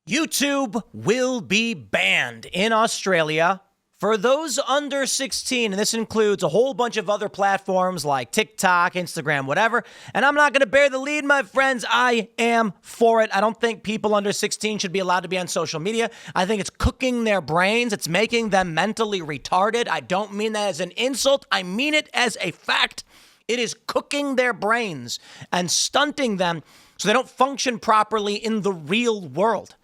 YouTube will be banned in Australia for those under 16, and this includes a whole bunch of other platforms like TikTok, Instagram, whatever. And I'm not going to bear the lead, my friends. I am for it. I don't think people under 16 should be allowed to be on social media. I think it's cooking their brains. It's making them mentally retarded. I don't mean that as an insult. I mean it as a fact. It is cooking their brains and stunting them so they don't function properly in the real world.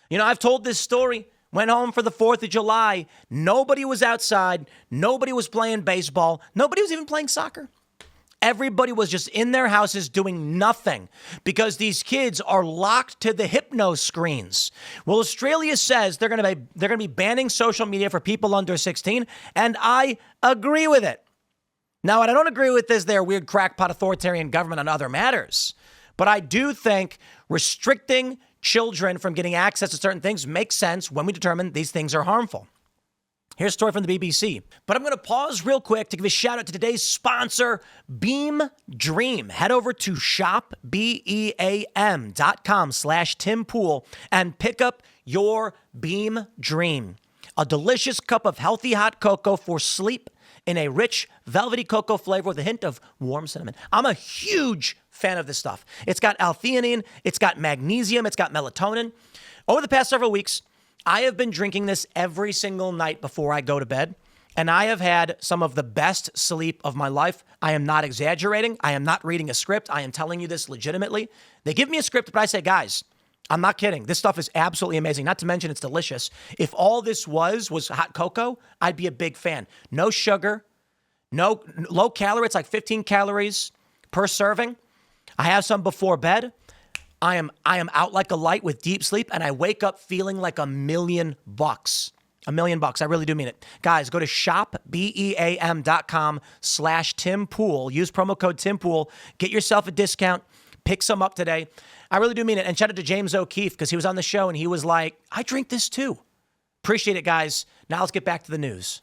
You know, I've told this story. Went home for the 4th of July. Nobody was outside. Nobody was playing baseball. Nobody was even playing soccer. Everybody was just in their houses doing nothing because these kids are locked to the hypno screens. Well, Australia says they're going to be banning social media for people under 16, and I agree with it. Now, what I don't agree with is their weird crackpot authoritarian government on other matters. But I do think restricting children from getting access to certain things makes sense when we determine these things are harmful. Here's a story from the BBC. But I'm going to pause real quick to give a shout out to today's sponsor, Beam Dream. Head over to shopbeam.com/TimPool and pick up your Beam Dream. A delicious cup of healthy hot cocoa for sleep in a rich, velvety cocoa flavor with a hint of warm cinnamon. I'm a huge fan of this stuff. It's got L-theanine, it's got magnesium, it's got melatonin. Over the past several weeks, I have been drinking this every single night before I go to bed, and I have had some of the best sleep of my life. I am not exaggerating. I am not reading a script. I am telling you this legitimately. They give me a script, but I say, guys, I'm not kidding. This stuff is absolutely amazing. Not to mention it's delicious. If all this was hot cocoa, I'd be a big fan. No sugar, no low calorie. It's like 15 calories per serving. I have some before bed. I am out like a light with deep sleep, and I wake up feeling like $1 million. $1 million. I really do mean it. Guys, go to shopbeam.com/TimPool. Use promo code TimPool. Get yourself a discount. Pick some up today. I really do mean it. And shout out to James O'Keefe because he was on the show and he was like, I drink this too. Appreciate it, guys. Now let's get back to the news.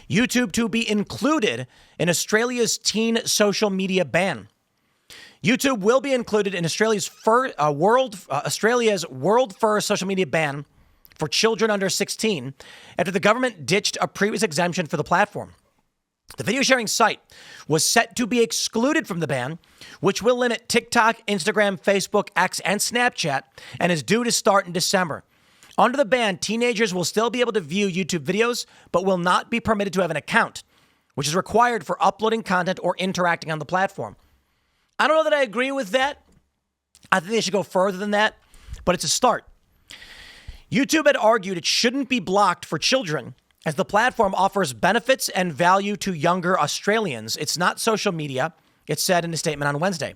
YouTube to be included in Australia's teen social media ban. YouTube will be included in Australia's world first social media ban for children under 16 after the government ditched a previous exemption for the platform. The video sharing site was set to be excluded from the ban, which will limit TikTok, Instagram, Facebook, X, and Snapchat, and is due to start in December. Under the ban, teenagers will still be able to view YouTube videos, but will not be permitted to have an account, which is required for uploading content or interacting on the platform. I don't know that I agree with that. I think they should go further than that, but it's a start. YouTube had argued it shouldn't be blocked for children as the platform offers benefits and value to younger Australians. It's not social media, it said in a statement on Wednesday.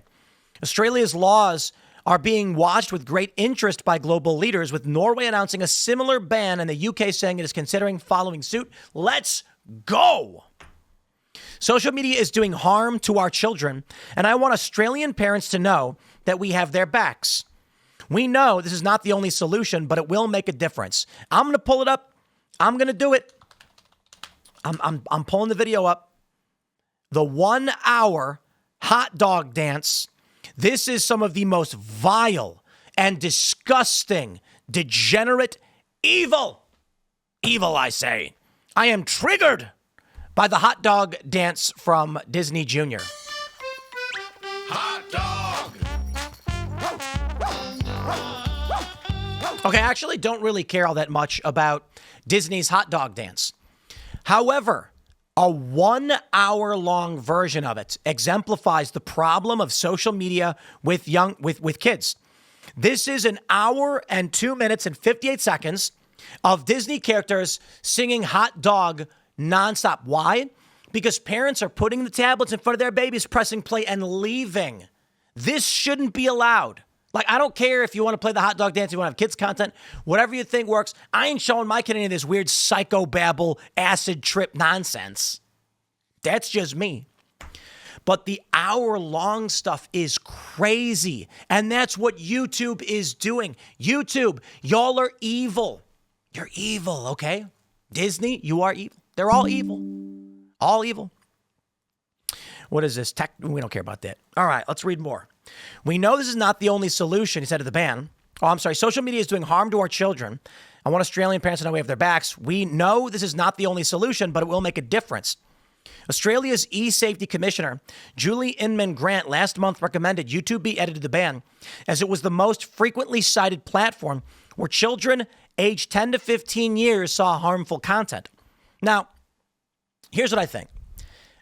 Australia's laws are being watched with great interest by global leaders, with Norway announcing a similar ban and the UK saying it is considering following suit. Let's go. Social media is doing harm to our children, and I want Australian parents to know that we have their backs. We know this is not the only solution, but it will make a difference. I'm going to pull it up. I'm going to do it. I'm pulling the video up. The 1 hour hot dog dance. This is some of the most vile and disgusting, degenerate, evil, I say. I am triggered by the hot dog dance from Disney Jr. Hot dog! Okay, I actually don't really care all that much about Disney's hot dog dance. However, a 1 hour long version of it exemplifies the problem of social media with kids. This is 1 hour and 2 minutes and 58 seconds of Disney characters singing hot dog nonstop. Why? Because parents are putting the tablets in front of their babies, pressing play and leaving. This shouldn't be allowed. Like, I don't care if you want to play the hot dog dance, you want to have kids content, whatever you think works. I ain't showing my kid any of this weird psychobabble, acid trip nonsense. That's just me. But the hour-long stuff is crazy. And that's what YouTube is doing. YouTube, y'all are evil. You're evil, okay? Disney, you are evil. They're all evil. All evil. What is this? We don't care about that. All right, let's read more. We know this is not the only solution, he said, to the ban. Social media is doing harm to our children. I want Australian parents to know we have their backs. We know this is not the only solution, but it will make a difference. Australia's e-safety commissioner, Julie Inman-Grant, last month recommended YouTube be added to the ban as it was the most frequently cited platform where children aged 10 to 15 years saw harmful content. Now, here's what I think.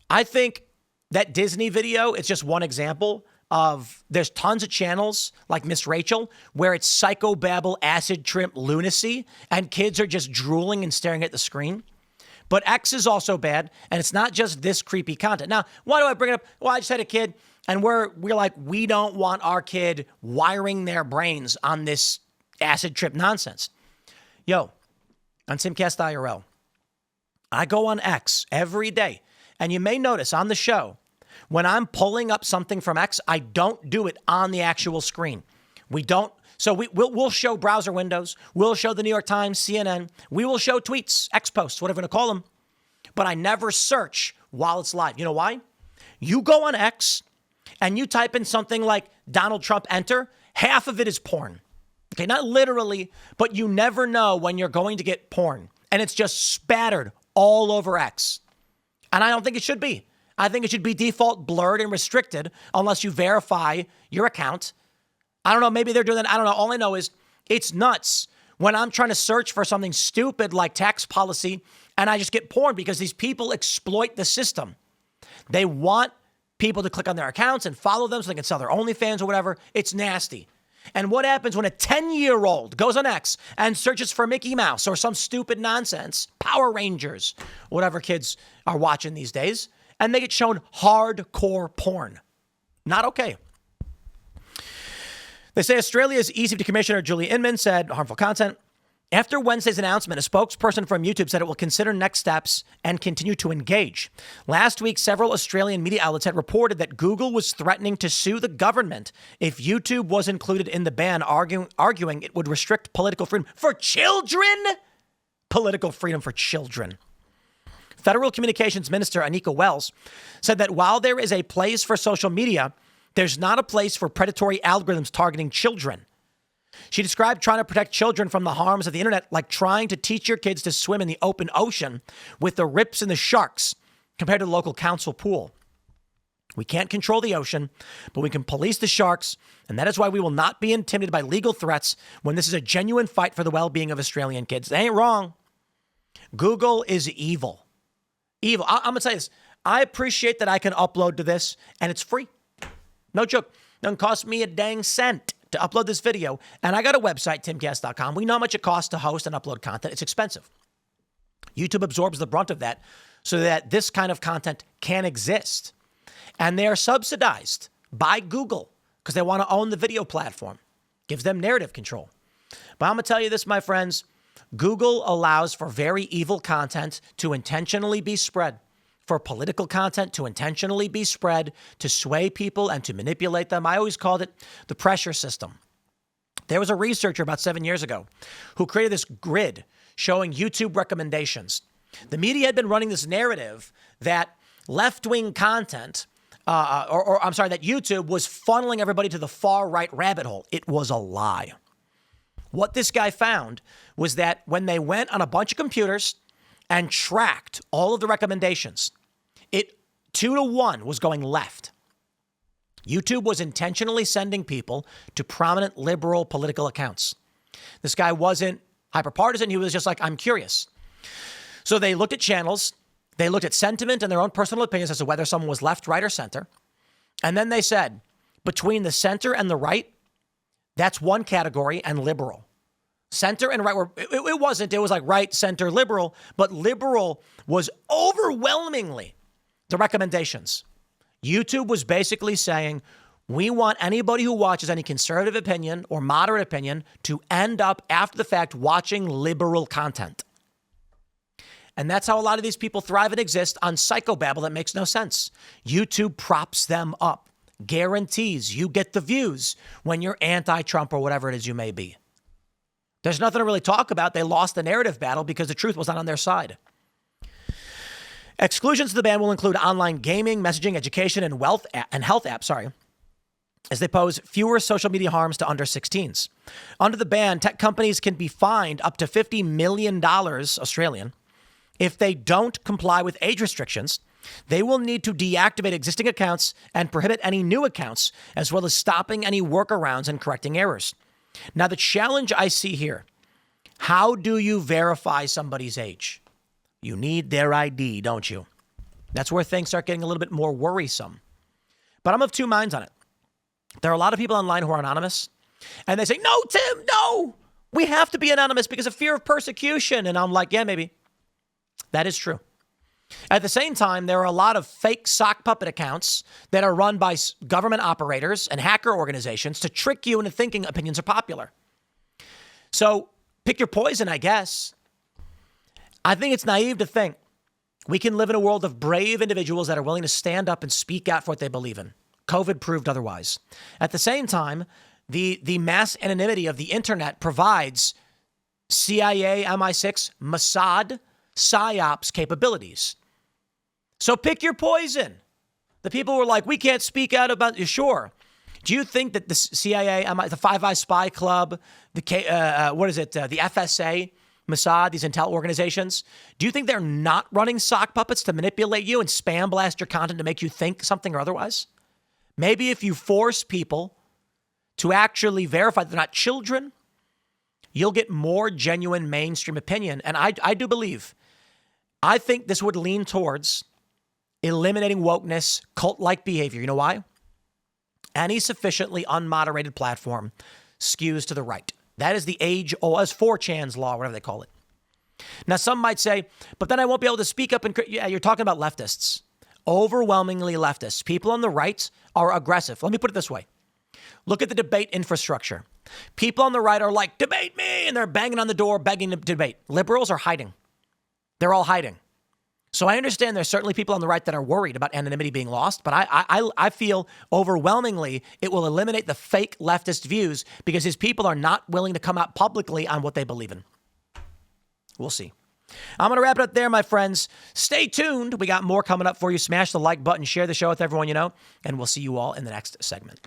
I think that Disney video is just one example of there's tons of channels like Miss Rachel where it's psychobabble, acid trip lunacy, and kids are just drooling and staring at the screen. But X is also bad, and it's not just this creepy content. Now, why do I bring it up? Well, I just had a kid, and we're like, we don't want our kid wiring their brains on this acid trip nonsense. Yo, on Timcast IRL, I go on X every day, and you may notice on the show, when I'm pulling up something from X, I don't do it on the actual screen. We don't. So we'll show browser windows. We'll show the New York Times, CNN. We will show tweets, X posts, whatever you want to call them. But I never search while it's live. You know why? You go on X and you type in something like Donald Trump enter, half of it is porn. Okay, not literally, but you never know when you're going to get porn. And it's just spattered all over X. And I don't think it should be. I think it should be default blurred and restricted unless you verify your account. I don't know. Maybe they're doing that. I don't know. All I know is it's nuts when I'm trying to search for something stupid like tax policy and I just get porn because these people exploit the system. They want people to click on their accounts and follow them so they can sell their OnlyFans or whatever. It's nasty. And what happens when a 10-year-old goes on X and searches for Mickey Mouse or some stupid nonsense, Power Rangers, whatever kids are watching these days, and they get shown hardcore porn? Not okay. They say Australia's e-safety commissioner, Julie Inman, said harmful content. After Wednesday's announcement, a spokesperson from YouTube said it will consider next steps and continue to engage. Last week, several Australian media outlets had reported that Google was threatening to sue the government if YouTube was included in the ban, arguing it would restrict political freedom for children. Political freedom for children. Federal Communications Minister Anika Wells said that while there is a place for social media, there's not a place for predatory algorithms targeting children. She described trying to protect children from the harms of the internet like trying to teach your kids to swim in the open ocean with the rips and the sharks compared to the local council pool. We can't control the ocean, but we can police the sharks, and that is why we will not be intimidated by legal threats when this is a genuine fight for the well-being of Australian kids. They ain't wrong. Google is evil. Evil. I'm going to tell you this. I appreciate that I can upload to this, and it's free. No joke. Doesn't cost me a dang cent to upload this video. And I got a website, timcast.com. We know how much it costs to host and upload content. It's expensive. YouTube absorbs the brunt of that so that this kind of content can exist. And they are subsidized by Google because they want to own the video platform. Gives them narrative control. But I'm going to tell you this, my friends. Google allows for very evil content to intentionally be spread, for political content to intentionally be spread, to sway people and to manipulate them. I always called it the pressure system. There was a researcher about 7 years ago who created this grid showing YouTube recommendations. The media had been running this narrative that left-wing content, that YouTube was funneling everybody to the far-right rabbit hole. It was a lie. What this guy found was that when they went on a bunch of computers and tracked all of the recommendations, it 2-to-1 was going left. YouTube was intentionally sending people to prominent liberal political accounts. This guy wasn't hyperpartisan. He was just like, I'm curious. So they looked at channels. They looked at sentiment and their own personal opinions as to whether someone was left, right, or center. And then they said, between the center and the right, that's one category, and liberal. Center and right were, it wasn't, it was like right, center, liberal, but liberal was overwhelmingly the recommendations. YouTube was basically saying, we want anybody who watches any conservative opinion or moderate opinion to end up after the fact watching liberal content. And that's how a lot of these people thrive and exist on psychobabble that makes no sense. YouTube props them up, guarantees you get the views when you're anti-Trump or whatever it is you may be. There's nothing to really talk about. They lost the narrative battle because the truth was not on their side. Exclusions to the ban will include online gaming, messaging, education, and health apps. as they pose fewer social media harms to under 16s. Under the ban, tech companies can be fined up to $50 million Australian if they don't comply with age restrictions. They will need to deactivate existing accounts and prohibit any new accounts, as well as stopping any workarounds and correcting errors. Now, the challenge I see here, how do you verify somebody's age? You need their ID, don't you? That's where things start getting a little bit more worrisome. But I'm of two minds on it. There are a lot of people online who are anonymous, and they say, no, Tim, no, we have to be anonymous because of fear of persecution. And I'm like, yeah, maybe. That is true. At the same time, there are a lot of fake sock puppet accounts that are run by government operators and hacker organizations to trick you into thinking opinions are popular. So pick your poison, I guess. I think it's naive to think we can live in a world of brave individuals that are willing to stand up and speak out for what they believe in. COVID proved otherwise. At the same time, the mass anonymity of the internet provides CIA, MI6, Mossad, PSYOPs capabilities. So pick your poison. The people were like, we can't speak out about you. Sure. Do you think that the CIA, the Five Eyes Spy Club, the FSA, Mossad, these intel organizations, do you think they're not running sock puppets to manipulate you and spam blast your content to make you think something or otherwise? Maybe if you force people to actually verify they're not children, you'll get more genuine mainstream opinion. And I do believe, I think this would lean towards eliminating wokeness, cult-like behavior. You know why? Any sufficiently unmoderated platform skews to the right. That is the AUS 4chan's law, whatever they call it. Now, some might say, but then I won't be able to speak up. Yeah, you're talking about leftists. Overwhelmingly leftists. People on the right are aggressive. Let me put it this way. Look at the debate infrastructure. People on the right are like, debate me, and they're banging on the door, begging to debate. Liberals are hiding. They're all hiding. So I understand there's certainly people on the right that are worried about anonymity being lost, but I feel overwhelmingly it will eliminate the fake leftist views because these people are not willing to come out publicly on what they believe in. We'll see. I'm going to wrap it up there, my friends. Stay tuned. We got more coming up for you. Smash the like button, share the show with everyone you know, and we'll see you all in the next segment.